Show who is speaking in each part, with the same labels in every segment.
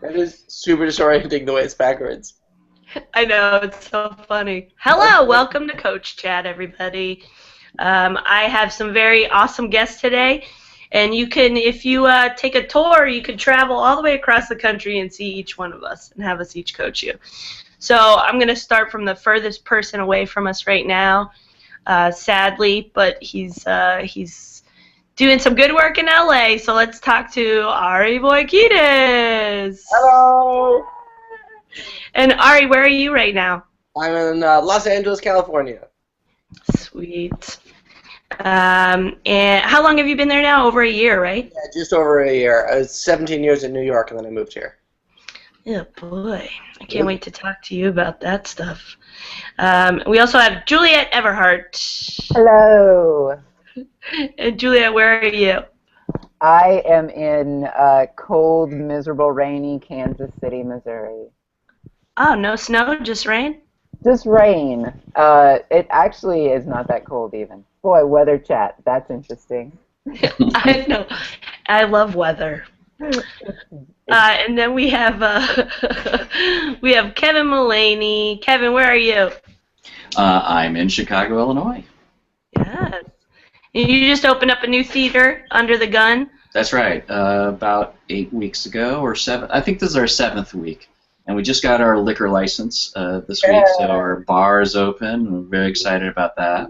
Speaker 1: That is super disorienting the way it's backwards.
Speaker 2: I know, it's so funny. Hello, welcome to Coach Chat, everybody. I have some very awesome guests today, and you can, if you take a tour, you can travel all the way across the country and see each one of us and have us each coach you. So I'm going to start from the furthest person away from us right now, sadly, but he's doing some good work in LA. So let's talk to Ari Voukydis.
Speaker 1: Hello!
Speaker 2: And Ari, where are you right now?
Speaker 1: I'm in Los Angeles, California.
Speaker 2: Sweet. And how long have you been there now? Over a year, right?
Speaker 1: Yeah, just over a year. I was 17 years in New York, and then I moved here.
Speaker 2: Oh boy, I can't wait to talk to you about that stuff. We also have Juliette Everhart.
Speaker 3: Hello.
Speaker 2: And Juliette, where are you?
Speaker 3: I am in cold, miserable, rainy Kansas City, Missouri.
Speaker 2: Oh, no snow, just rain?
Speaker 3: Just rain. It actually is not that cold even. Boy, weather chat. That's interesting.
Speaker 2: I know. I love weather. And then we have we have Kevin Mullaney. Kevin, where are you?
Speaker 4: I'm in Chicago, Illinois.
Speaker 2: Yes. You just opened up a new theater, Under the Gun.
Speaker 4: That's right. About 8 weeks ago or 7. I think this is our 7th week. And we just got our liquor license this week, so our bar is open. We're very excited about that.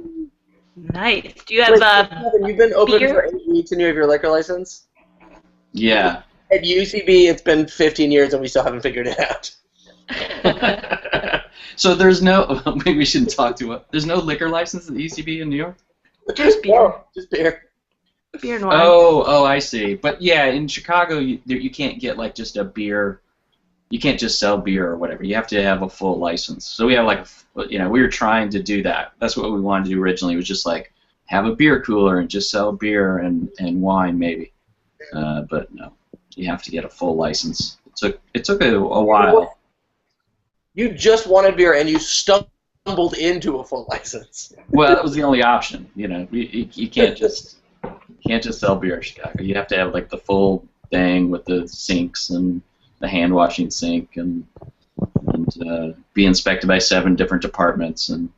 Speaker 2: Nice. Do you have
Speaker 1: Kevin, you've been open
Speaker 2: beer?
Speaker 1: for 8 weeks and you have your liquor license?
Speaker 4: Yeah.
Speaker 1: At UCB, it's been 15 years and we still haven't figured it out.
Speaker 4: So there's no, maybe we shouldn't talk to it. There's no liquor license at the ECB in New York?
Speaker 2: Just beer.
Speaker 1: No, just beer.
Speaker 2: Beer and wine.
Speaker 4: Oh, I see. But yeah, in Chicago, you can't get like just a beer. You can't just sell beer or whatever. You have to have a full license. So we have like, we were trying to do that. That's what we wanted to do originally. Was just like have a beer cooler and just sell beer and wine maybe. But no, you have to get a full license. It took a while.
Speaker 1: You just wanted beer and you stumbled into a full license.
Speaker 4: Well, that was the only option. You can't just sell beer in Chicago. You have to have like the full thing with the sinks and the hand washing sink and be inspected by 7 different departments. And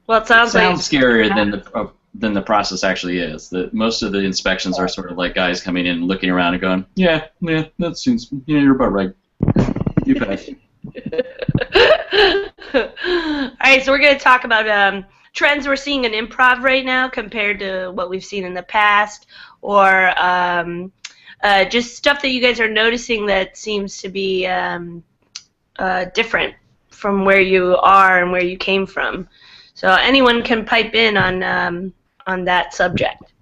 Speaker 2: Well, it sounds
Speaker 4: scarier than the process actually is. Most of the inspections are sort of like guys coming in and looking around and going, yeah, that seems, you're about right. You bet.
Speaker 2: All right, so we're going to talk about trends we're seeing in improv right now compared to what we've seen in the past, or just stuff that you guys are noticing that seems to be different from where you are and where you came from. So anyone can pipe in on that subject.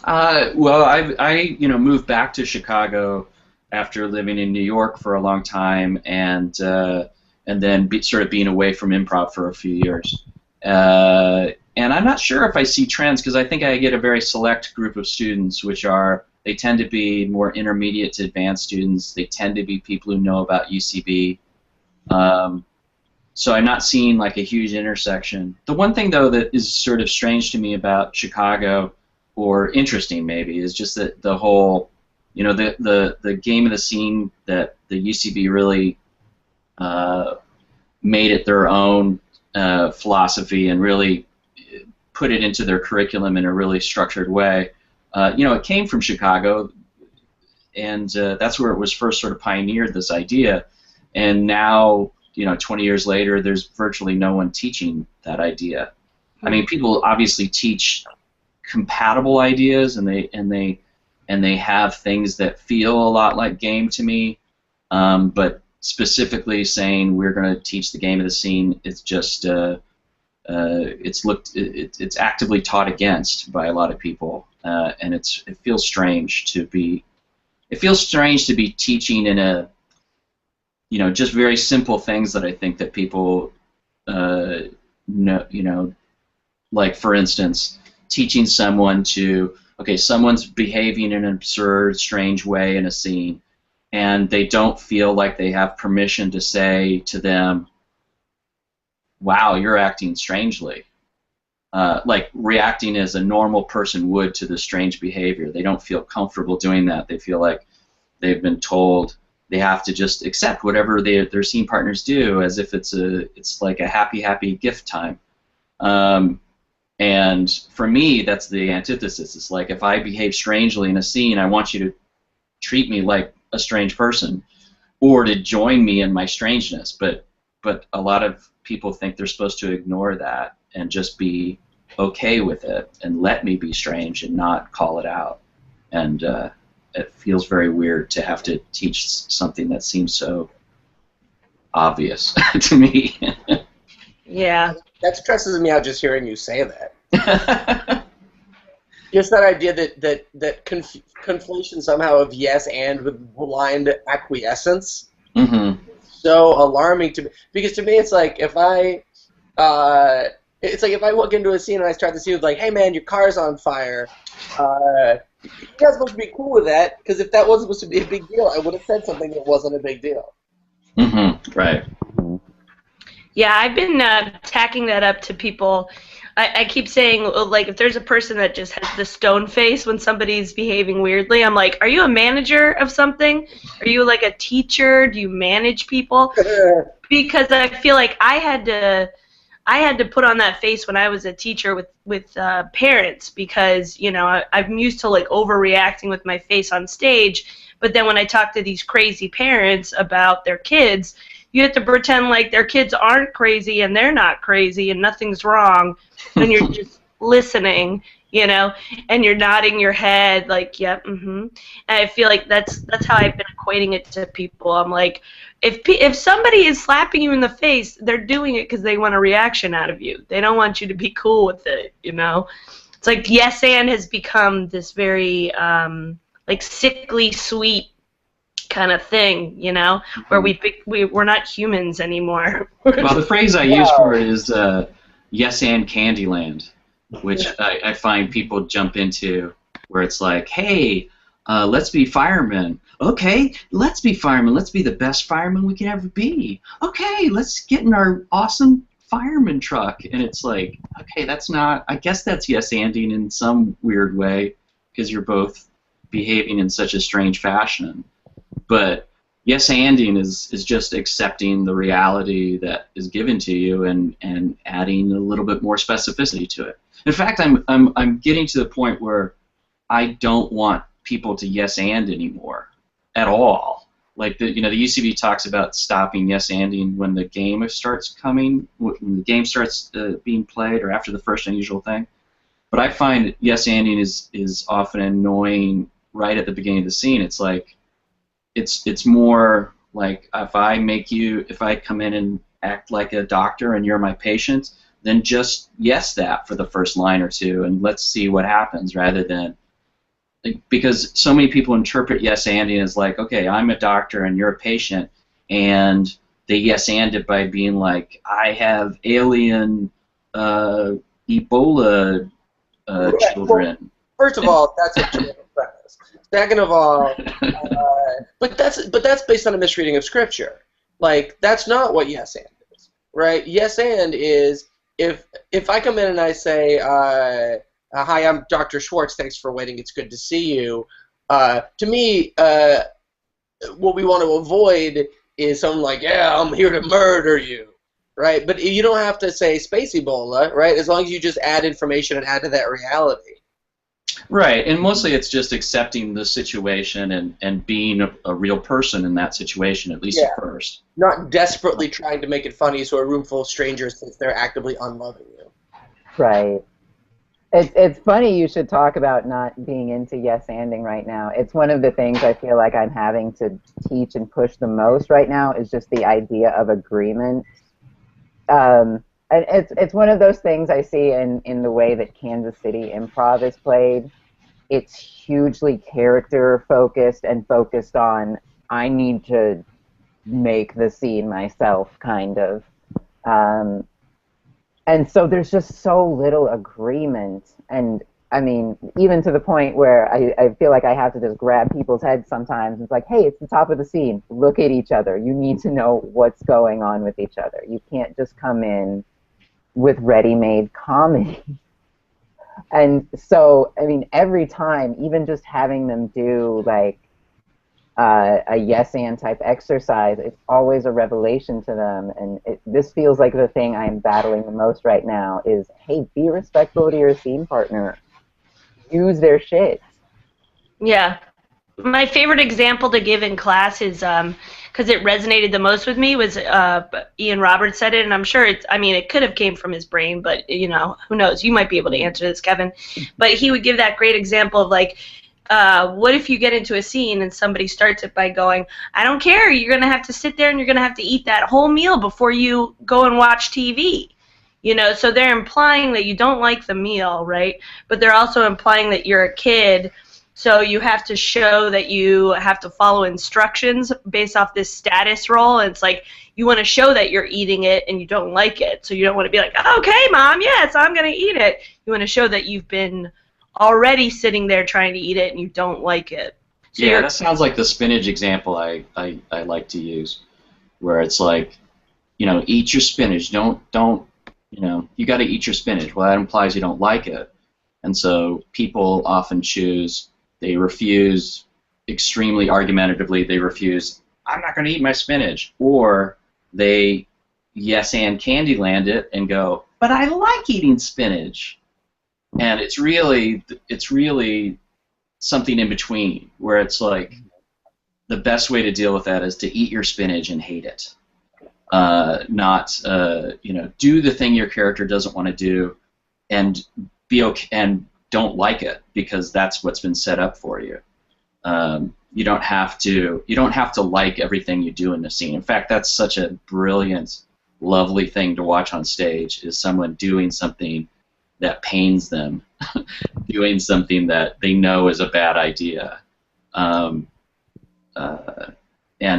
Speaker 4: Well, I moved back to Chicago after living in New York for a long time, and then sort of being away from improv for a few years. And I'm not sure if I see trends because I think I get a very select group of students, they tend to be more intermediate to advanced students. They tend to be people who know about UCB. So I'm not seeing like a huge intersection. The one thing though that is sort of strange to me about Chicago, or interesting maybe, is just that the whole, the game of the scene that the UCB really made it their own philosophy and really put it into their curriculum in a really structured way. It came from Chicago, and that's where it was first sort of pioneered, this idea. And now, 20 years later, there's virtually no one teaching that idea. I mean, people obviously teach compatible ideas, and they have things that feel a lot like game to me, but specifically saying we're going to teach the game of the scene, it's just it's actively taught against by a lot of people, and it feels strange to be teaching in a just very simple things that I think that people know, like for instance, teaching someone someone's behaving in an absurd, strange way in a scene, and they don't feel like they have permission to say to them, wow, you're acting strangely. like reacting as a normal person would to the strange behavior. They don't feel comfortable doing that. They feel like they've been told they have to just accept whatever their scene partners do as if it's like a happy gift time. And for me, that's the antithesis. It's like if I behave strangely in a scene, I want you to treat me like a strange person or to join me in my strangeness. But a lot of people think they're supposed to ignore that and just be okay with it and let me be strange and not call it out. And it feels very weird to have to teach something that seems so obvious to me.
Speaker 2: Yeah.
Speaker 1: That stresses me out just hearing you say that. Just that idea that conflation somehow of yes and with blind acquiescence.
Speaker 4: Mm-hmm.
Speaker 1: So alarming to me, because to me it's like if I walk into a scene and I start the scene with like, hey man, your car's on fire, you're not supposed to be cool with that, because if that wasn't supposed to be a big deal, I would have said something that wasn't a big deal.
Speaker 4: Mm-hmm. Right.
Speaker 2: Yeah, I've been tacking that up to people. I keep saying, like, if there's a person that just has the stone face when somebody's behaving weirdly, I'm like, are you a manager of something? Are you like a teacher? Do you manage people? Because I feel like I had to put on that face when I was a teacher with parents, because, you know, I'm used to like overreacting with my face on stage, but then when I talk to these crazy parents about their kids, you have to pretend like their kids aren't crazy and they're not crazy and nothing's wrong, and you're just listening, you know, and you're nodding your head like, yep, mm-hmm. And I feel like that's how I've been equating it to people. I'm like, if somebody is slapping you in the face, they're doing it because they want a reaction out of you. They don't want you to be cool with it, you know. It's like yes and has become this very like sickly sweet kind of thing, you know, where we're not humans anymore.
Speaker 4: Well, the phrase I use for it is yes and Candyland, which I find people jump into, where it's like, hey, let's be firemen. Okay, let's be firemen. Let's be the best firemen we can ever be. Okay, let's get in our awesome fireman truck. And it's like, okay, that's not, I guess that's yes-anding in some weird way, because you're both behaving in such a strange fashion. But yes-anding is just accepting the reality that is given to you and adding a little bit more specificity to it. In fact, I'm getting to the point where I don't want people to yes-and anymore at all. Like the UCB talks about stopping yes-anding when the game starts coming, when the game starts being played, or after the first unusual thing. But I find yes-anding is often annoying right at the beginning of the scene. It's like it's more like if I come in and act like a doctor and you're my patient, then just yes that for the first line or two and let's see what happens, rather than, because so many people interpret yes-anding as like, okay, I'm a doctor and you're a patient, and they yes-and it by being like, I have alien Ebola children.
Speaker 1: First of all, that's a terrible premise. Second of all, but that's based on a misreading of Scripture. Like, that's not what yes-and is, right? Yes-and is if I come in and I say, hi, I'm Dr. Schwartz, thanks for waiting, it's good to see you. To me, what we want to avoid is someone like, yeah, I'm here to murder you, right? But you don't have to say space Ebola, right? As long as you just add information and add to that reality.
Speaker 4: Right, and mostly it's just accepting the situation and being a real person in that situation, at least at first.
Speaker 1: Not desperately trying to make it funny so a room full of strangers thinks they're actively unloving you.
Speaker 3: Right. It's funny you should talk about not being into yes-anding right now. It's one of the things I feel like I'm having to teach and push the most right now, is just the idea of agreement. And it's one of those things I see in the way that Kansas City Improv is played. It's hugely character-focused and focused on, I need to make the scene myself, kind of. And so there's just so little agreement. And, I mean, even to the point where I feel like I have to just grab people's heads sometimes. It's like, hey, it's the top of the scene. Look at each other. You need to know what's going on with each other. You can't just come in with ready-made comedy. And so, I mean, every time, even just having them do like a yes and type exercise, it's always a revelation to them. And this feels like the thing I'm battling the most right now is, hey, be respectful to your scene partner. Use their shit.
Speaker 2: Yeah. My favorite example to give in class is, because it resonated the most with me, was Ian Roberts said it, and I'm sure it could have came from his brain, but, you know, who knows? You might be able to answer this, Kevin. But he would give that great example of, like, what if you get into a scene and somebody starts it by going, I don't care, you're going to have to sit there and you're going to have to eat that whole meal before you go and watch TV. You know, so they're implying that you don't like the meal, right? But they're also implying that you're a kid, so you have to show that you have to follow instructions based off this status role. And it's like, you want to show that you're eating it and you don't like it. So you don't want to be like, okay, Mom, yes, I'm going to eat it. You want to show that you've been already sitting there trying to eat it and you don't like it. So
Speaker 4: yeah, that sounds like the spinach example I like to use, where it's like, you know, eat your spinach. Don't, you know, you got to eat your spinach. Well, that implies you don't like it. And so people often choose, they refuse extremely argumentatively, they refuse, I'm not going to eat my spinach. Or they yes and Candyland it and go, but I like eating spinach. And it's really something in between, where it's like the best way to deal with that is to eat your spinach and hate it. Not you know, do the thing your character doesn't want to do and be okay and don't like it because that's what's been set up for you. You don't have to like everything you do in the scene. In fact, that's such a brilliant, lovely thing to watch on stage, is someone doing something that pains them, doing something that they know is a bad idea, and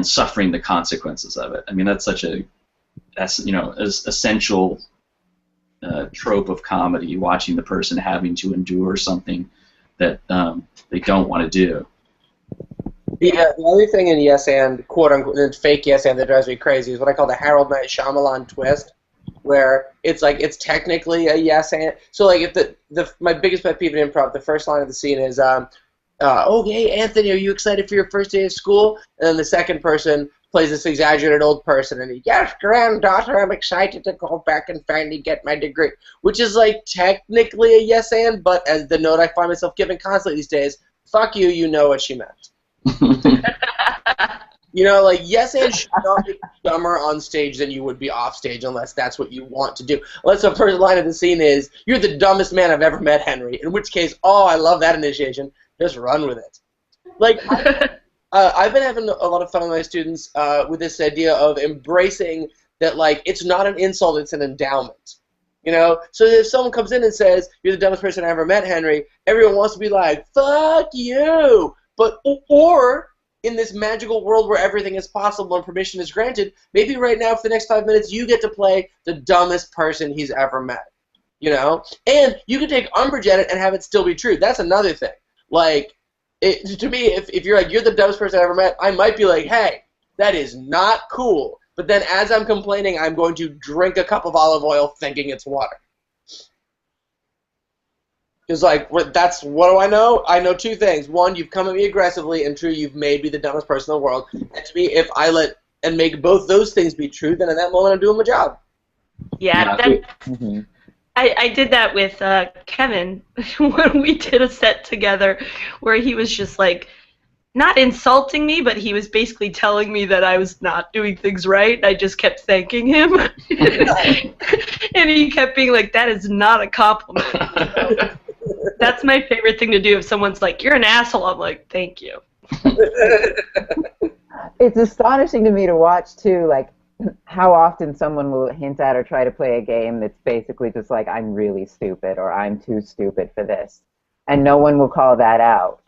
Speaker 4: suffering the consequences of it. I mean, that's you know, as essential trope of comedy, watching the person having to endure something that they don't want to do.
Speaker 1: The other thing in yes and, quote unquote, in fake yes and that drives me crazy is what I call the Harold Night Shyamalan twist, where it's like it's technically a yes and. So like if my biggest pet peeve in improv, the first line of the scene is, oh hey Anthony, are you excited for your first day of school? And then the second person plays this exaggerated old person, and he, yes, granddaughter, I'm excited to go back and finally get my degree, which is like technically a yes and, but as the note I find myself giving constantly these days, fuck you, you know what she meant. You know, like, yes and should not be dumber on stage than you would be off stage unless that's what you want to do. Unless the first line of the scene is, you're the dumbest man I've ever met, Henry, in which case, oh, I love that initiation, just run with it. Like, I've been having a lot of fun with my students with this idea of embracing that, like, it's not an insult, it's an endowment. You know? So if someone comes in and says, you're the dumbest person I ever met, Henry, everyone wants to be like, fuck you! But, or, in this magical world where everything is possible and permission is granted, maybe right now for the next 5 minutes you get to play the dumbest person he's ever met. You know? And you can take umbrage at it and have it still be true. That's another thing. Like, to me, if you're like, you're the dumbest person I ever met, I might be like, hey, that is not cool. But then as I'm complaining, I'm going to drink a cup of olive oil thinking it's water. Because, like, that's, what do I know? I know two things. One, you've come at me aggressively, and two, you've made me the dumbest person in the world. And to me, if I let and make both those things be true, then in that moment I'm doing my job.
Speaker 2: Yeah, I did that with Kevin when we did a set together where he was just, like, not insulting me, but he was basically telling me that I was not doing things right, and I just kept thanking him. And he kept being like, that is not a compliment. That's my favorite thing to do if someone's like, you're an asshole. I'm like, thank you.
Speaker 3: It's astonishing to me to watch, too, like, how often someone will hint at or try to play a game that's basically just like, I'm really stupid or I'm too stupid for this. And no one will call that out.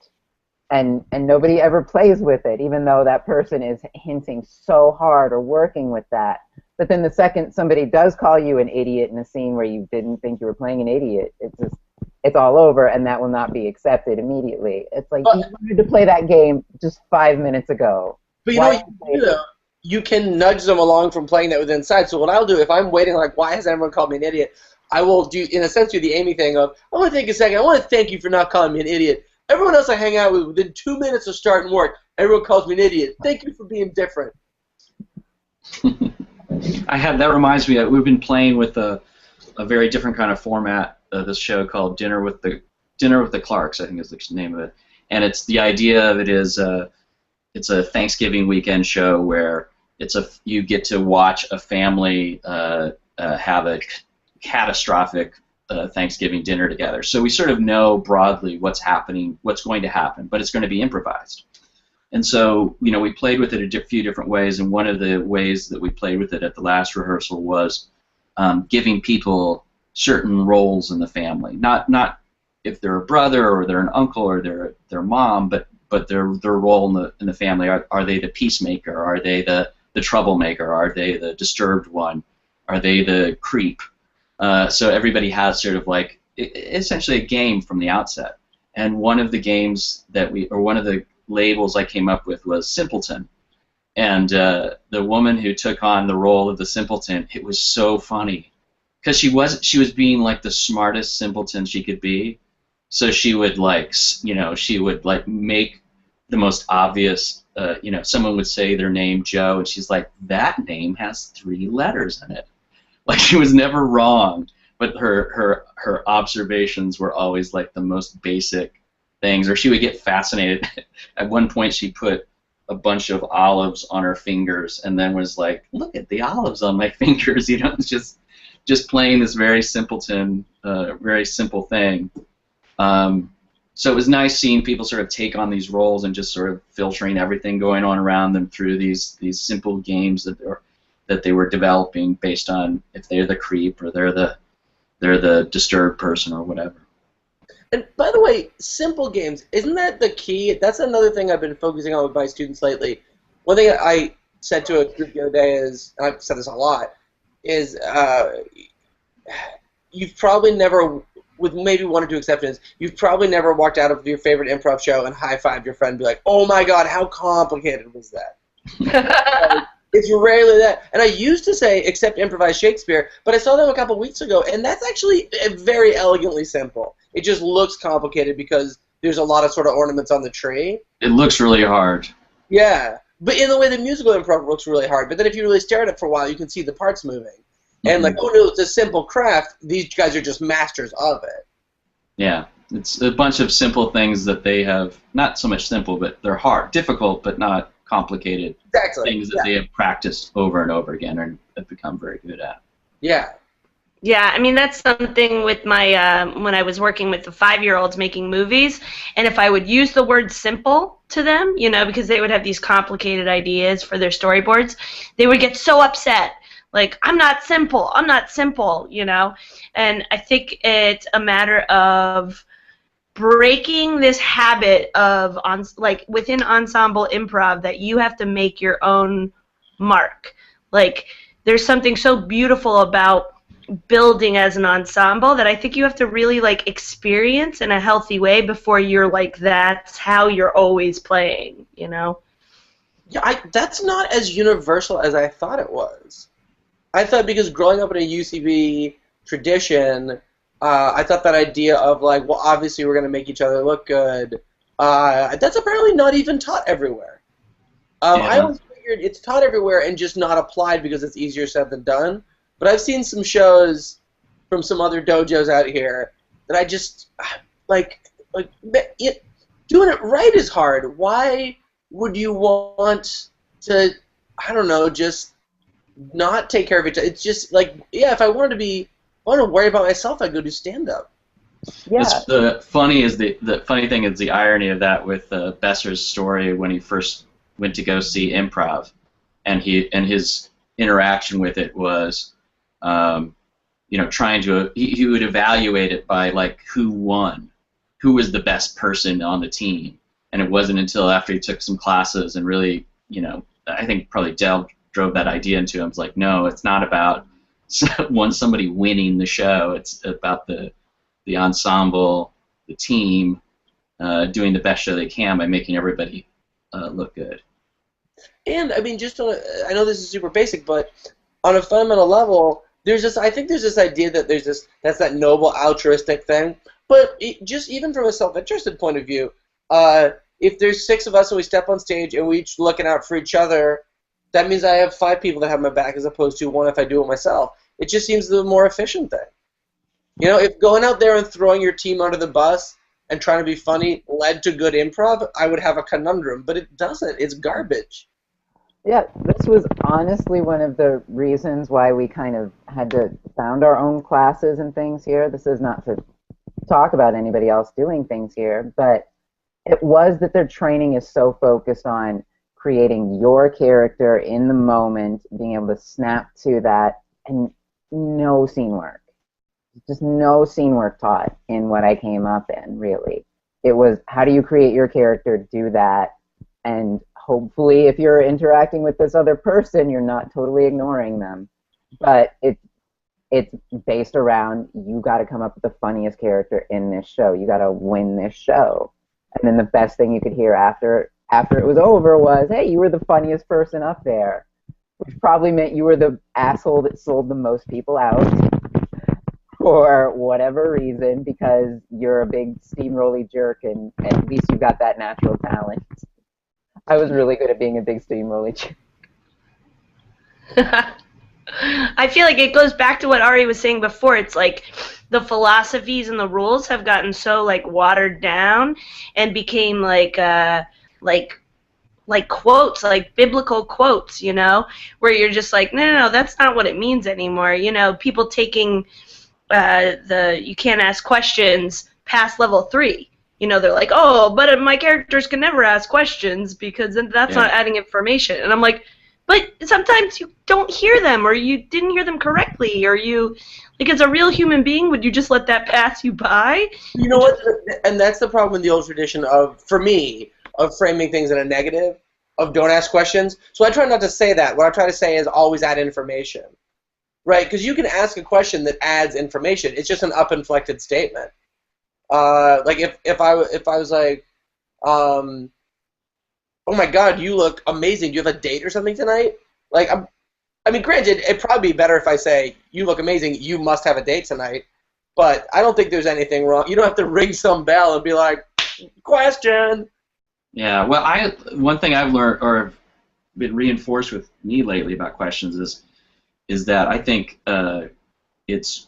Speaker 3: And nobody ever plays with it, even though that person is hinting so hard or working with that. But then the second somebody does call you an idiot in a scene where you didn't think you were playing an idiot, it's all over, and that will not be accepted immediately. It's like, you wanted to play that game just 5 minutes ago.
Speaker 1: But you know what you can do, though? You can nudge them along from playing that with inside. So what I'll do, if I'm waiting, like, why has everyone called me an idiot? I will do, in a sense, do the Amey thing of, I want to take a second, I want to thank you for not calling me an idiot. Everyone else I hang out with, within 2 minutes of starting work, everyone calls me an idiot. Thank you for being different.
Speaker 4: That reminds me, we've been playing with a very different kind of format, this show called Dinner with the Clarks, I think is the name of it. And it's, the idea of it is, it's a Thanksgiving weekend show where you get to watch a family have a catastrophic Thanksgiving dinner together. So we sort of know broadly what's going to happen, but it's going to be improvised. And so, we played with it a few different ways, and one of the ways that we played with it at the last rehearsal was giving people certain roles in the family. Not if they're a brother or they're an uncle or their mom, but their role in the family. Are they the peacemaker? Are they the troublemaker? Are they the disturbed one? Are they the creep? So everybody has sort of like essentially a game from the outset. And one of the games one of the labels I came up with was simpleton. And the woman who took on the role of the simpleton, it was so funny because she was being like the smartest simpleton she could be. So she would make the most obvious. Someone would say their name Joe, and she's like, that name has 3 letters in it. Like, she was never wrong, but her observations were always like the most basic things. Or she would get fascinated. At one point, she put a bunch of olives on her fingers, and then was like, "Look at the olives on my fingers." It's just playing this very simpleton, very simple thing. So it was nice seeing people sort of take on these roles and just sort of filtering everything going on around them through these simple games that they were developing based on if they're the creep or they're the disturbed person or whatever.
Speaker 1: And by the way, simple games, isn't that the key? That's another thing I've been focusing on with my students lately. One thing I said to a group the other day is, and I've said this a lot, is you've probably never, with maybe 1 or 2 exceptions, you've probably never walked out of your favorite improv show and high-fived your friend and be like, oh my god, how complicated was that? It's rarely that. And I used to say, except improvised Shakespeare, but I saw them a couple weeks ago, and that's actually very elegantly simple. It just looks complicated because there's a lot of sort of ornaments on the tree.
Speaker 4: It looks really hard.
Speaker 1: Yeah, but in the way the musical improv looks really hard. But then if you really stare at it for a while, you can see the parts moving. And like, oh no, it's a simple craft. These guys are just masters of it.
Speaker 4: Yeah, it's a bunch of simple things that they have, not so much simple, but they're hard, difficult, but not complicated things that they have practiced over and over again and have become very good at.
Speaker 1: Yeah.
Speaker 2: Yeah, I mean, that's something with my, when I was working with the 5-year-olds making movies, and if I would use the word simple to them, because they would have these complicated ideas for their storyboards, they would get so upset. Like, I'm not simple, and I think it's a matter of breaking this habit of, within ensemble improv, that you have to make your own mark. Like, there's something so beautiful about building as an ensemble that I think you have to really, experience in a healthy way before you're that's how you're always playing, Yeah,
Speaker 1: that's not as universal as I thought it was. I thought because growing up in a UCB tradition, I thought that idea of well, obviously we're going to make each other look good, that's apparently not even taught everywhere. I always figured it's taught everywhere and just not applied because it's easier said than done. But I've seen some shows from some other dojos out here that I just, doing it right is hard. Why would you want to, I don't know, just not take care of each other? It's just if I wanted to worry about myself, I'd go do stand-up.
Speaker 3: Yeah.
Speaker 4: The funny thing is the irony of that with Besser's story when he first went to go see Improv, and his interaction with it was, trying to he would evaluate it by who won, who was the best person on the team, and it wasn't until after he took some classes and really, I think probably Del drove that idea into him. It's like, no, it's not about somebody winning the show. It's about the ensemble, the team, doing the best show they can by making everybody look good.
Speaker 1: And I mean, I know this is super basic, but on a fundamental level, I think there's this idea that that's that noble altruistic thing. But just even from a self-interested point of view, if there's 6 of us and we step on stage and we each looking out for each other, that means I have 5 people that have my back as opposed to 1 if I do it myself. It just seems the more efficient thing. You know, if going out there and throwing your team under the bus and trying to be funny led to good improv, I would have a conundrum, but it doesn't. It's garbage.
Speaker 3: Yeah, this was honestly one of the reasons why we kind of had to found our own classes and things here. This is not to talk about anybody else doing things here, but it was that their training is so focused on creating your character in the moment, being able to snap to that, and no scene work. Just no scene work taught in what I came up in, really. It was, how do you create your character, do that, and hopefully if you're interacting with this other person, you're not totally ignoring them. But it's based around, you got to come up with the funniest character in this show. You got to win this show. And then the best thing you could hear after it was over was, hey, you were the funniest person up there, which probably meant you were the asshole that sold the most people out for whatever reason, because you're a big steamrolly jerk and at least you got that natural talent. I was really good at being a big steamrolly jerk.
Speaker 2: I feel like it goes back to what Ari was saying before. It's like the philosophies and the rules have gotten so like watered down and became like quotes, like biblical quotes, you know, where you're just like, no, that's not what it means anymore. You know, people taking you can't ask questions past level 3. You know, they're like, oh, but my characters can never ask questions because that's not adding information. And I'm like, but sometimes you don't hear them, or you didn't hear them correctly, or you, like, as a real human being, would you just let that pass you by?
Speaker 1: You know what? And that's the problem with the old tradition of, for me, of framing things in a negative, of don't ask questions. So I try not to say that. What I try to say is always add information, right? Because you can ask a question that adds information. It's just an up-inflected statement. Like if I was like, oh my God, you look amazing. Do you have a date or something tonight? Like, I mean, granted, it'd probably be better if I say, you look amazing, you must have a date tonight. But I don't think there's anything wrong. You don't have to ring some bell and be like, question.
Speaker 4: Yeah, well, one thing I've learned or been reinforced with me lately about questions is that I think it's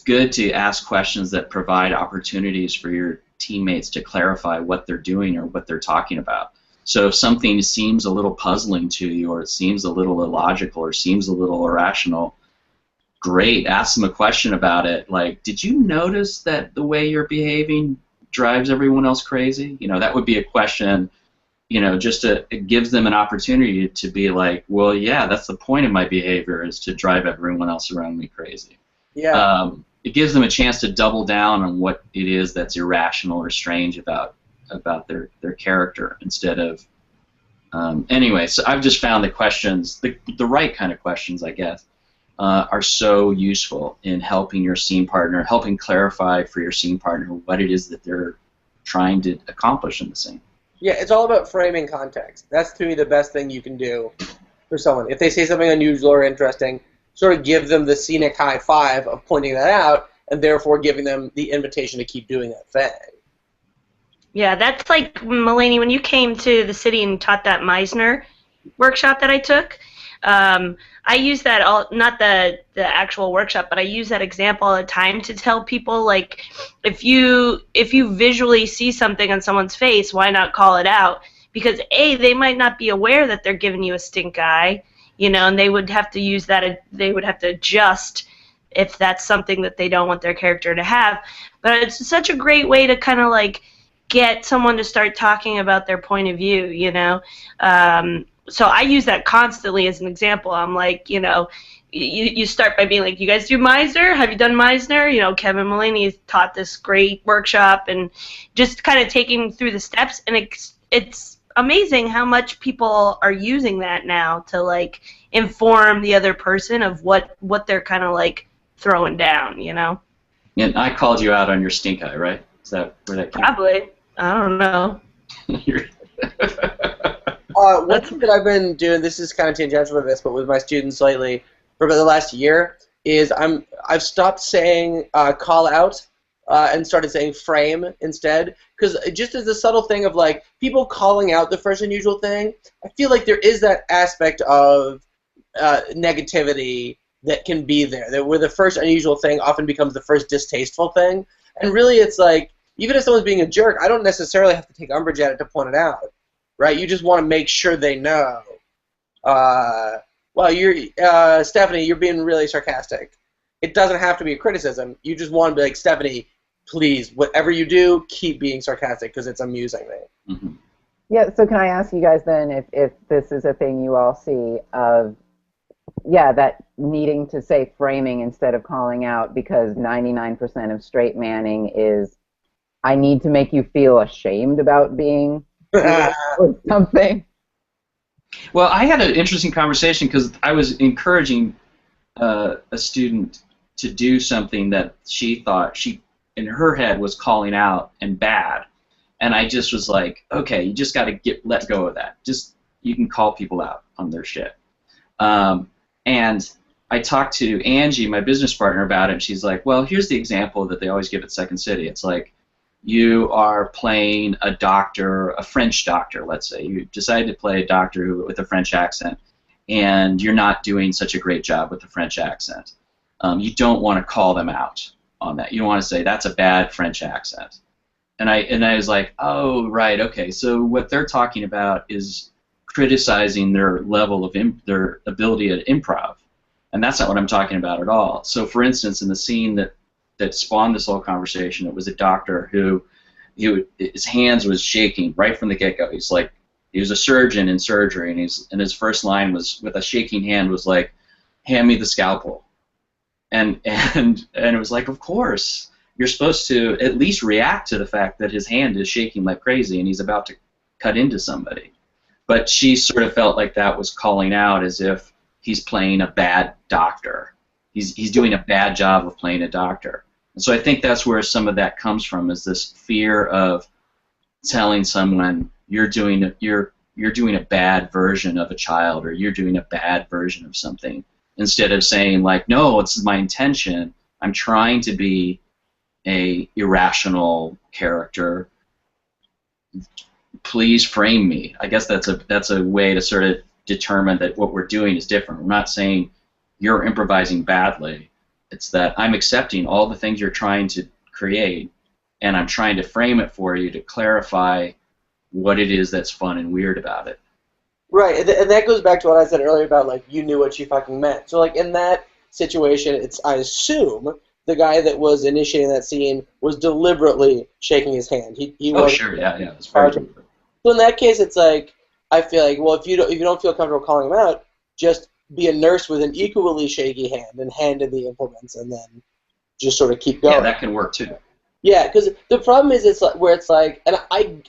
Speaker 4: good to ask questions that provide opportunities for your teammates to clarify what they're doing or what they're talking about. So if something seems a little puzzling to you, or it seems a little illogical, or seems a little irrational, great, ask them a question about it. Like, did you notice that the way you're behaving drives everyone else crazy? You know, that would be a question, you know, it gives them an opportunity to be like, well, yeah, that's the point of my behavior, is to drive everyone else around me crazy.
Speaker 1: Yeah.
Speaker 4: It gives them a chance to double down on what it is that's irrational or strange about their character, instead of anyway. So I've just found the questions, the right kind of questions, I guess, are so useful in helping your scene partner, helping clarify for your scene partner what it is that they're trying to accomplish in the scene.
Speaker 1: Yeah, it's all about framing context. That's, to me, the best thing you can do for someone. If they say something unusual or interesting, sort of give them the scenic high five of pointing that out, and therefore giving them the invitation to keep doing that thing.
Speaker 2: Yeah, that's like, Mullaney, when you came to the city and taught that Meisner workshop that I took, I use that, not the actual workshop, but I use that example all the time to tell people, like, if you visually see something on someone's face, why not call it out? Because A, they might not be aware that they're giving you a stink eye, you know, and they would have to use that, they would have to adjust if that's something that they don't want their character to have. But it's such a great way to kind of, like, get someone to start talking about their point of view, you know. So I use that constantly as an example. I'm like, you know, you start by being like, you guys do Meisner? Have you done Meisner? You know, Kevin Mullaney has taught this great workshop, and just kind of taking through the steps, and it's amazing how much people are using that now to, like, inform the other person of what they're kind of, like, throwing down, you know.
Speaker 4: And I called you out on your stink eye, right? Is that where that came from?
Speaker 2: Probably. I don't know.
Speaker 1: One thing that I've been doing, this is kind of tangential to this, but with my students lately, for about the last year, is I've stopped saying call out and started saying frame instead, because just as a subtle thing of like people calling out the first unusual thing, I feel like there is that aspect of negativity that can be there, where the first unusual thing often becomes the first distasteful thing, and really it's like even if someone's being a jerk, I don't necessarily have to take umbrage at it to point it out, right? You just want to make sure they know. Well, you're Stephanie, you're being really sarcastic. It doesn't have to be a criticism. You just want to be like, Stephanie, please, whatever you do, keep being sarcastic because it's amusing me.
Speaker 4: Mm-hmm.
Speaker 3: Yeah, so can I ask you guys then if this is a thing you all see of, yeah, that needing to say framing instead of calling out, because 99% of straight manning is, I need to make you feel ashamed about being or something.
Speaker 4: Well, I had an interesting conversation because I was encouraging a student to do something that she thought she, in her head, was calling out and bad. And I just was like, okay, you just got to let go of that. Just, you can call people out on their shit. And I talked to Angie, my business partner, about it, and she's like, well, here's the example that they always give at Second City. It's like, you are playing a doctor, a French doctor, let's say. You decided to play a doctor with a French accent, and you're not doing such a great job with the French accent. You don't want to call them out on that. You don't want to say, that's a bad French accent. And I was like, oh, right, okay. So what they're talking about is criticizing their level of their ability at improv. And that's not what I'm talking about at all. So, for instance, in the scene that spawned this whole conversation, it was a doctor who his hands was shaking right from the get-go. He's like, he was a surgeon in surgery, and his first line was, with a shaking hand, was like, hand me the scalpel. And it was like, of course, you're supposed to at least react to the fact that his hand is shaking like crazy and he's about to cut into somebody. But she sort of felt like that was calling out as if he's playing a bad doctor. He's doing a bad job of playing a doctor. And so I think that's where some of that comes from, is this fear of telling someone you're doing a bad version of a child, or you're doing a bad version of something, instead of saying like, no, it's my intention. I'm trying to be a irrational character. Please frame me. I guess that's a way to sort of determine that what we're doing is different. We're not saying you're improvising badly. It's that I'm accepting all the things you're trying to create, and I'm trying to frame it for you to clarify what it is that's fun and weird about it.
Speaker 1: Right, and that goes back to what I said earlier about, like, you knew what you fucking meant. So, like, in that situation, I assume the guy that was initiating that scene was deliberately shaking his hand. He
Speaker 4: oh, sure, yeah, it's very true.
Speaker 1: So in that case, it's like, I feel like, well, if you don't feel comfortable calling him out, just be a nurse with an equally shaky hand and hand in the implements, and then just sort of keep going.
Speaker 4: Yeah, that can work too.
Speaker 1: Yeah, because the problem is it's like, and I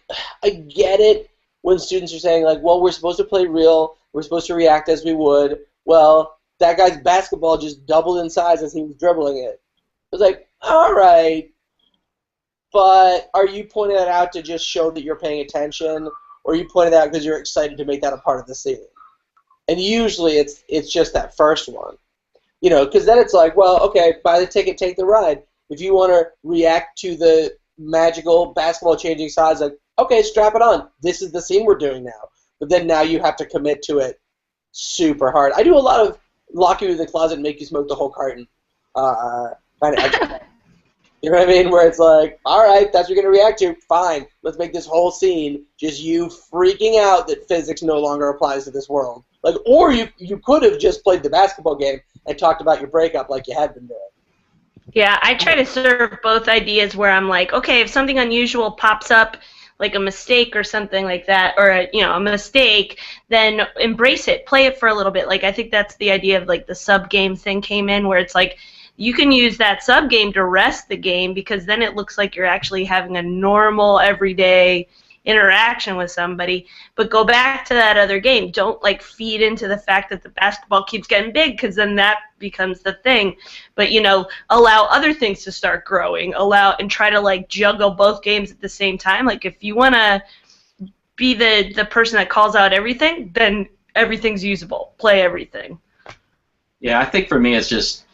Speaker 1: get it when students are saying like, well, we're supposed to play real, we're supposed to react as we would. Well, that guy's basketball just doubled in size as he was dribbling it. It was like, all right, but are you pointing that out to just show that you're paying attention, or are you pointing that out because you're excited to make that a part of the scene? And usually it's just that first one, because then it's like, well, okay, buy the ticket, take the ride. If you want to react to the magical basketball changing sides, like, okay, strap it on. This is the scene we're doing now. But then now you have to commit to it super hard. I do a lot of lock you in the closet and make you smoke the whole carton. You know what I mean? Where it's like, all right, that's what you're going to react to. Fine. Let's make this whole scene just you freaking out that physics no longer applies to this world. Like, or you could have just played the basketball game and talked about your breakup like you had been doing.
Speaker 2: Yeah, I try to serve both ideas where I'm like, okay, if something unusual pops up, like a mistake or something like that, or a mistake, then embrace it, play it for a little bit. Like, I think that's the idea of like the sub game thing came in, where it's like you can use that sub game to rest the game, because then it looks like you're actually having a normal everyday interaction with somebody. But go back to that other game. Don't like feed into the fact that the basketball keeps getting big, because then that becomes the thing. But allow other things to start growing. And try to like juggle both games at the same time. Like, if you want to be the person that calls out everything, then everything's usable. Play everything.
Speaker 4: Yeah, I think for me it's just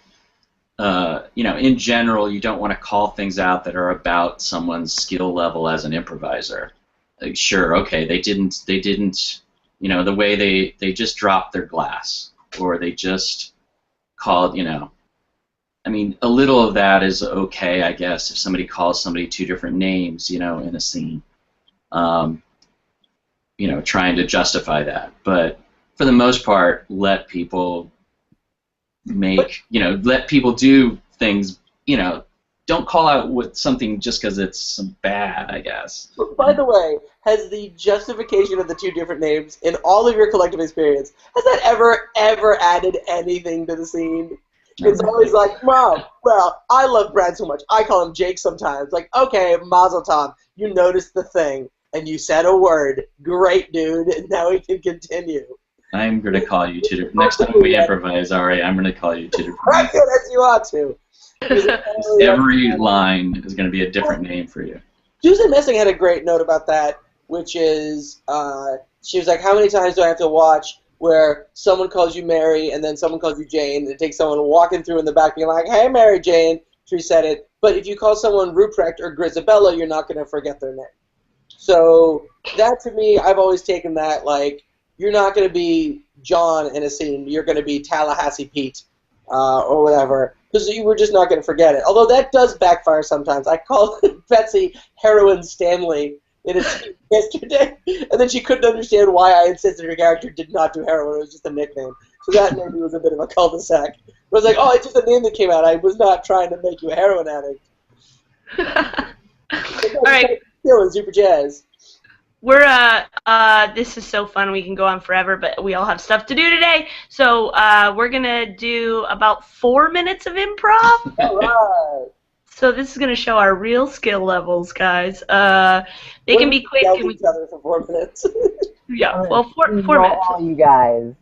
Speaker 4: in general, you don't want to call things out that are about someone's skill level as an improviser. Like, sure, okay, they didn't, the way they just dropped their glass, or they just called, I mean, a little of that is okay, I guess, if somebody calls somebody 2 different names, in a scene, trying to justify that. But for the most part, let people let people do things, don't call out something just because it's bad, I guess.
Speaker 1: By the way, has the justification of the 2 different names in all of your collective experience, has that ever added anything to the scene? It's always like, well, I love Brad so much, I call him Jake sometimes. Like, okay, Mazel Tov, you noticed the thing, and you said a word. Great, dude, and now we can continue.
Speaker 4: I'm going to call you 2 different... Next time we improvise, Ari, I'm going to call you 2 different names.
Speaker 1: Yes, you ought to.
Speaker 4: Every line is going to be a different name for you.
Speaker 1: Susan Messing had a great note about that, which is, she was like, how many times do I have to watch where someone calls you Mary and then someone calls you Jane, and it takes someone walking through in the back being like, hey, Mary Jane, she said it. But if you call someone Ruprecht or Grisabella, you're not going to forget their name. So that, to me, I've always taken that, like, you're not going to be John in a scene. You're going to be Tallahassee Pete or whatever, because you were just not going to forget it. Although that does backfire sometimes. I called Betsy Heroin Stanley in a scene yesterday, and then she couldn't understand why I insisted her character did not do heroin. It was just a nickname. So that maybe was a bit of a cul-de-sac. I was like, oh, it's just a name that came out. I was not trying to make you a heroin addict.
Speaker 2: All right.
Speaker 1: Feeling super jazz.
Speaker 2: We're this is so fun. We can go on forever, but we all have stuff to do today. So we're gonna do about 4 minutes of improv.
Speaker 1: All right.
Speaker 2: So this is gonna show our real skill levels, guys. They can be quick.
Speaker 1: Yell at each other for 4 minutes.
Speaker 2: Yeah, well, 4 minutes.
Speaker 3: All you guys.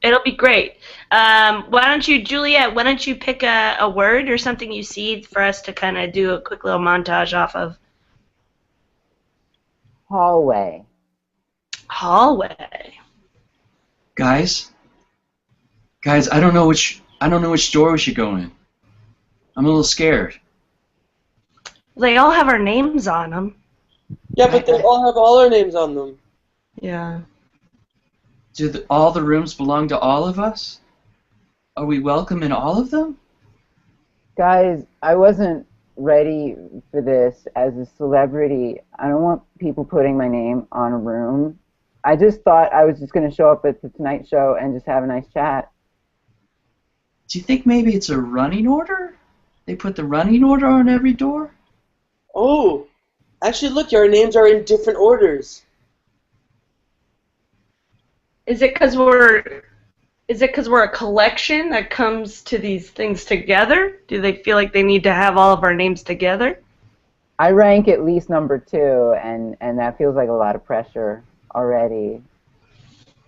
Speaker 2: It'll be great. Why don't you, Juliette? Why don't you pick a word or something you see for us to kind of do a quick little montage off of?
Speaker 3: Hallway.
Speaker 2: Hallway.
Speaker 4: Guys, I don't know which door we should go in. I'm a little scared.
Speaker 2: They all have our names on them.
Speaker 1: Yeah, but they all have all our names on them.
Speaker 2: Yeah.
Speaker 4: Do all the rooms belong to all of us? Are we welcome in all of them?
Speaker 3: Guys, I wasn't ready for this as a celebrity. I don't want people putting my name on a room. I just thought I was just going to show up at the Tonight Show and just have a nice chat.
Speaker 4: Do you think maybe it's a running order? They put the running order on every door?
Speaker 1: Oh, actually, look, our names are in different orders.
Speaker 2: Is it because we're a collection that comes to these things together? Do they feel like they need to have all of our names together?
Speaker 3: I rank at least number 2, and that feels like a lot of pressure already.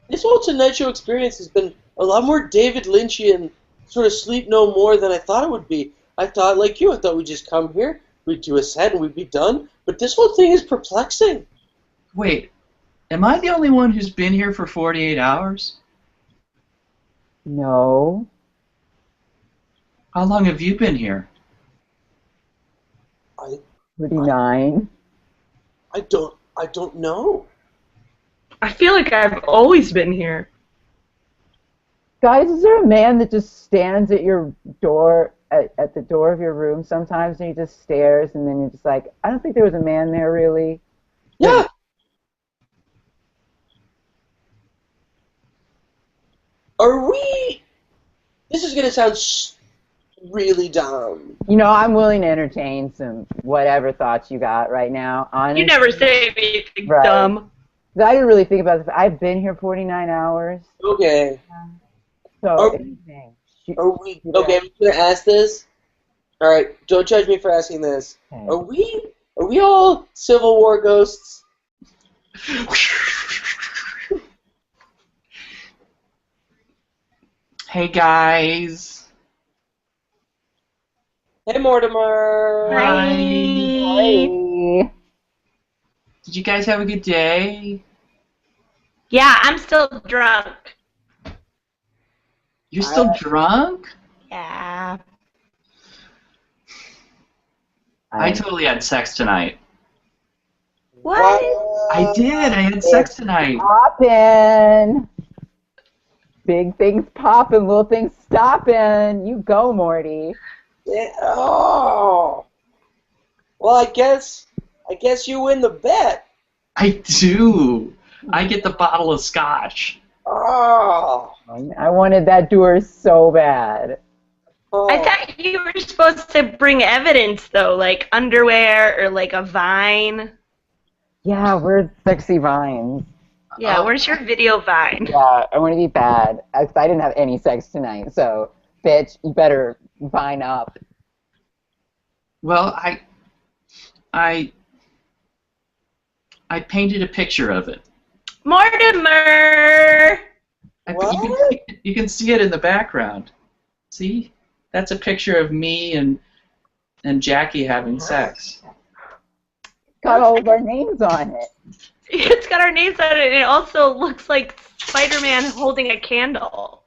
Speaker 1: This whole Tonight Show experience has been a lot more David Lynchian, sort of Sleep No More than I thought it would be. I thought, like you, I thought we'd just come here, we'd do a set, and we'd be done. But this whole thing is perplexing.
Speaker 4: Wait, am I the only one who's been here for 48 hours?
Speaker 3: No.
Speaker 4: How long have you been here?
Speaker 3: 39.
Speaker 1: I don't know.
Speaker 2: I feel like I've always been here.
Speaker 3: Guys, is there a man that just stands at your door, at the door of your room sometimes, and he just stares, and then you're just like, I don't think there was a man there, really?
Speaker 1: Yeah. Are we... This is going to sound really dumb.
Speaker 3: You know, I'm willing to entertain some whatever thoughts you got right now. Honestly.
Speaker 2: You never say anything
Speaker 3: Right.
Speaker 2: dumb.
Speaker 3: I didn't really think about this. I've been here 49 hours.
Speaker 1: Okay.
Speaker 3: So,
Speaker 1: Okay, I'm going to ask this. All right, don't judge me for asking this.
Speaker 3: Okay.
Speaker 1: Are we all Civil War ghosts?
Speaker 4: Hey guys.
Speaker 1: Hey, Mortimer.
Speaker 2: Hi.
Speaker 3: Hey.
Speaker 4: Did you guys have a good day?
Speaker 2: Yeah, I'm still drunk.
Speaker 4: You're still drunk?
Speaker 2: Yeah.
Speaker 4: I totally had sex tonight.
Speaker 2: What?
Speaker 4: I did. I had sex tonight.
Speaker 3: Poppin'. Big things poppin', little things stoppin'. You go, Morty.
Speaker 1: Yeah, oh. Well, I guess you win the bet.
Speaker 4: I do. I get the bottle of scotch.
Speaker 1: Oh.
Speaker 3: I wanted that door so bad.
Speaker 1: Oh.
Speaker 2: I thought you were supposed to bring evidence, though, like underwear or like a vine.
Speaker 3: Yeah, where's Sexy Vines?
Speaker 2: Yeah, where's your video vine?
Speaker 3: Yeah, I want to be bad. I didn't have any sex tonight, so, bitch, you better vine up.
Speaker 4: Well, I painted a picture of it.
Speaker 2: Mortimer!
Speaker 4: You can see it in the background. See? That's a picture of me and Jackie having sex.
Speaker 3: Got all of our names on it.
Speaker 2: It's got our names on it, and it also looks like Spider-Man holding a candle.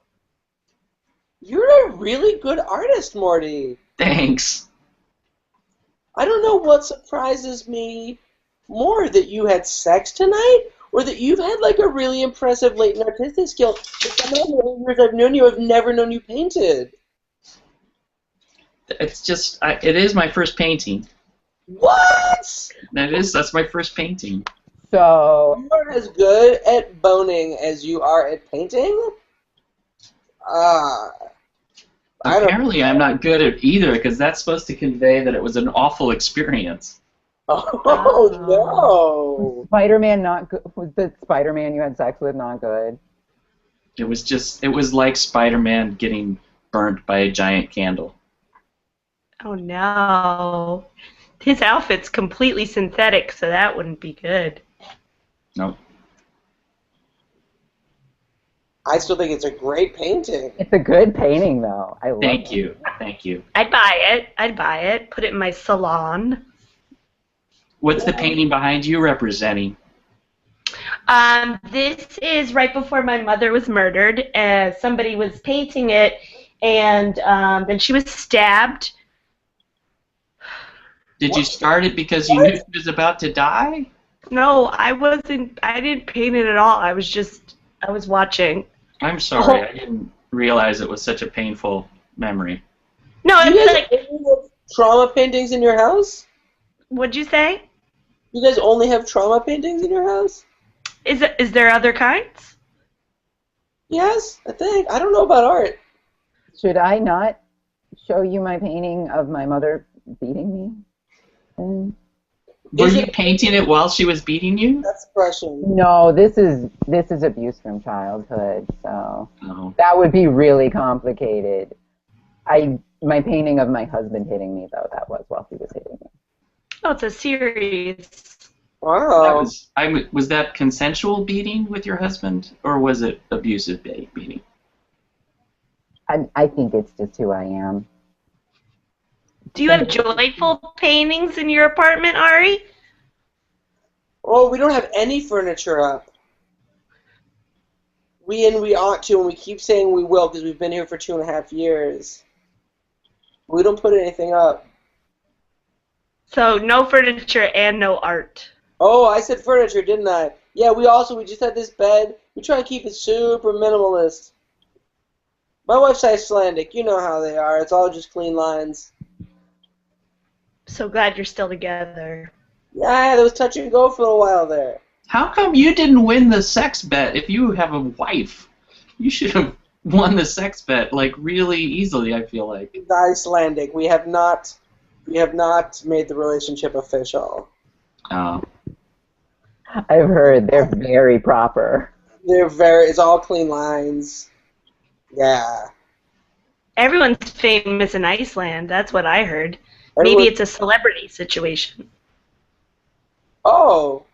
Speaker 1: You're a really good artist, Morty.
Speaker 4: Thanks.
Speaker 1: I don't know what surprises me more, that you had sex tonight, or that you've had like a really impressive latent artistic skill. But some of the years I've known you, I've never known you painted.
Speaker 4: It's just, it is my first painting.
Speaker 1: What?
Speaker 4: That's my first painting.
Speaker 3: So,
Speaker 1: You are as good at boning as you are at painting?
Speaker 4: Apparently I'm not good at either, because that's supposed to convey that it was an awful experience.
Speaker 1: Oh, no.
Speaker 3: Spider-Man not good. Was the Spider-Man you had sex with not good?
Speaker 4: It was like Spider-Man getting burnt by a giant candle.
Speaker 2: Oh no. His outfit's completely synthetic, so that wouldn't be good.
Speaker 4: Nope.
Speaker 1: I still think it's a great painting.
Speaker 3: It's a good painting, though. I love it.
Speaker 4: Thank you. Thank you.
Speaker 2: I'd buy it. Put it in my salon.
Speaker 4: What's the painting behind you representing?
Speaker 2: This is right before my mother was murdered. Somebody was painting it, and then she was stabbed.
Speaker 4: Did you start it because you knew she was about to die?
Speaker 2: No, I wasn't. I didn't paint it at all. I was watching.
Speaker 4: I'm sorry. I didn't realize it was such a painful memory.
Speaker 2: No,
Speaker 1: You
Speaker 2: it's
Speaker 1: guys
Speaker 2: like.
Speaker 1: only have trauma paintings in your house?
Speaker 2: What'd you say?
Speaker 1: You guys only have trauma paintings in your house?
Speaker 2: Is there other kinds?
Speaker 1: Yes, I think. I don't know about art.
Speaker 3: Should I not show you my painting of my mother beating me?
Speaker 4: Were you painting it while she was beating you?
Speaker 1: That's Prussian.
Speaker 3: No, this is abuse from childhood, so that would be really complicated. My painting of my husband hitting me, though, that was while he was hitting me.
Speaker 2: Oh, it's a series.
Speaker 1: Wow.
Speaker 4: Was that consensual beating with your husband, or was it abusive beating?
Speaker 3: I think it's just who I am.
Speaker 2: Do you have joyful paintings in your apartment, Ari?
Speaker 1: Oh, we don't have any furniture up. We ought to, and we keep saying we will because we've been here for 2.5 years. We don't put anything up.
Speaker 2: So no furniture and no art.
Speaker 1: Oh, I said furniture, didn't I? Yeah, we just had this bed. We try to keep it super minimalist. My wife's Icelandic. You know how they are. It's all just clean lines.
Speaker 2: So glad you're still together.
Speaker 1: Yeah, there was touch and go for a while there.
Speaker 4: How come you didn't win the sex bet? If you have a wife, you should have won the sex bet like really easily. I feel like.
Speaker 1: It's Icelandic. We have not made the relationship official.
Speaker 4: Oh.
Speaker 3: I've heard they're very proper.
Speaker 1: It's all clean lines. Yeah.
Speaker 2: Everyone's famous in Iceland. That's what I heard. Maybe it's a celebrity situation.
Speaker 1: Oh.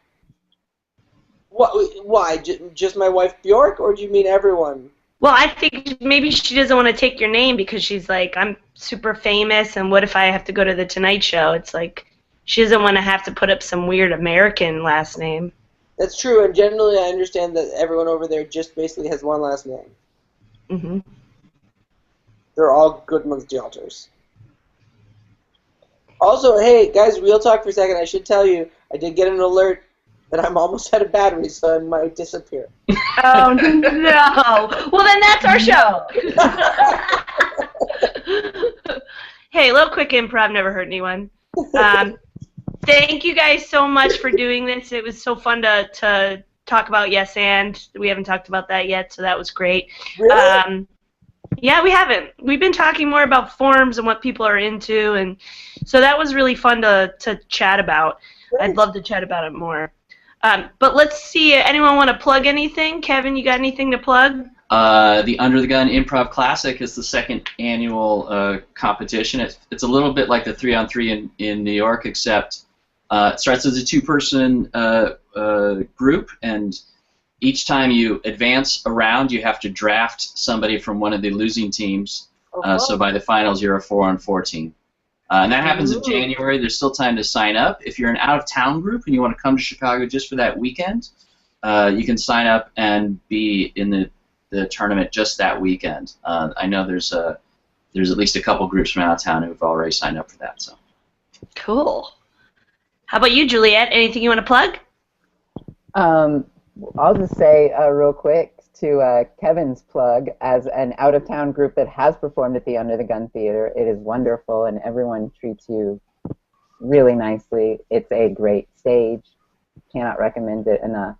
Speaker 1: Why? Just my wife Bjork, or do you mean everyone?
Speaker 2: Well, I think maybe she doesn't want to take your name because she's like, I'm super famous, and what if I have to go to the Tonight Show? It's like she doesn't want to have to put up some weird American last name.
Speaker 1: That's true, and generally I understand that everyone over there just basically has one last name.
Speaker 2: Mm-hmm.
Speaker 1: They're all Goodman's Jalters. Also, hey, guys, real talk for a second. I should tell you, I did get an alert that I'm almost out of battery, so I might disappear.
Speaker 2: Oh, no. Well, then that's our show. Hey, a little quick improv never hurt anyone. Thank you guys so much for doing this. It was so fun to talk about Yes and. We haven't talked about that yet, so that was great.
Speaker 1: Really?
Speaker 2: Yeah, we haven't. We've been talking more about forms and what people are into, and so that was really fun to chat about.
Speaker 1: Great.
Speaker 2: I'd love to chat about it more. But let's see. Anyone want to plug anything? Kevin, you got anything to plug?
Speaker 4: The Under the Gun Improv Classic is the second annual competition. It's a little bit like the 3-on-3 in New York, except it starts as a two-person group, and each time you advance a round, you have to draft somebody from one of the losing teams. So by the finals, you're a 4-on-4 team. And that happens in January. There's still time to sign up. If you're an out-of-town group and you want to come to Chicago just for that weekend, you can sign up and be in the tournament just that weekend. I know there's at least a couple groups from out of town who've already signed up for that. So.
Speaker 2: Cool. How about you, Juliette? Anything you want to plug?
Speaker 3: I'll just say real quick to Kevin's plug, as an out-of-town group that has performed at the Under the Gun Theater, it is wonderful and everyone treats you really nicely. It's a great stage. Cannot recommend it enough.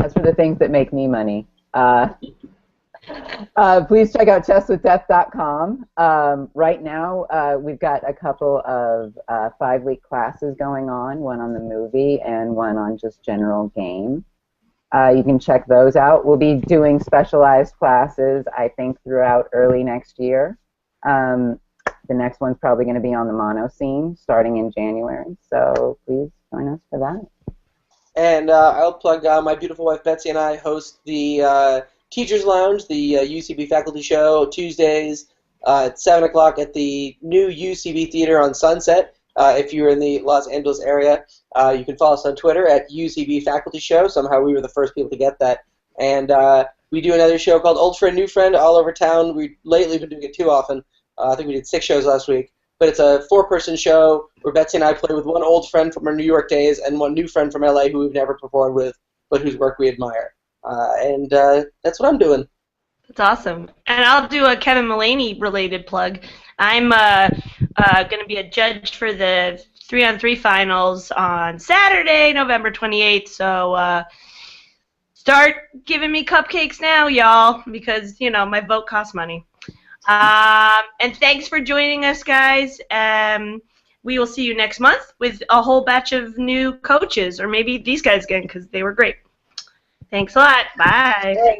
Speaker 3: As for the things that make me money, please check out chesswithdeath.com. Right now, we've got a couple of 5-week classes going on, one on the movie and one on just general game. You can check those out. We'll be doing specialized classes, I think, throughout early next year. The next one's probably going to be on the mono scene starting in January, so please join us for that.
Speaker 1: And I'll plug my beautiful wife Betsy and I host the Teachers Lounge, the UCB faculty show, Tuesdays at 7 o'clock at the new UCB Theater on Sunset. If you're in the Los Angeles area, you can follow us on Twitter at UCB Faculty Show. Somehow we were the first people to get that. And we do another show called Old Friend, New Friend all over town. We've lately been doing it too often. I think we did 6 shows last week. But it's a 4-person show where Betsy and I play with one old friend from our New York days and one new friend from LA who we've never performed with, but whose work we admire. And that's what I'm doing.
Speaker 2: That's awesome. And I'll do a Kevin Mullaney related plug. I'm going to be a judge for the 3-on-3 finals on Saturday, November 28th. So start giving me cupcakes now, y'all, because, you know, my vote costs money. And thanks for joining us, guys. We will see you next month with a whole batch of new coaches, or maybe these guys again, because they were great. Thanks a lot. Bye.
Speaker 1: Hey.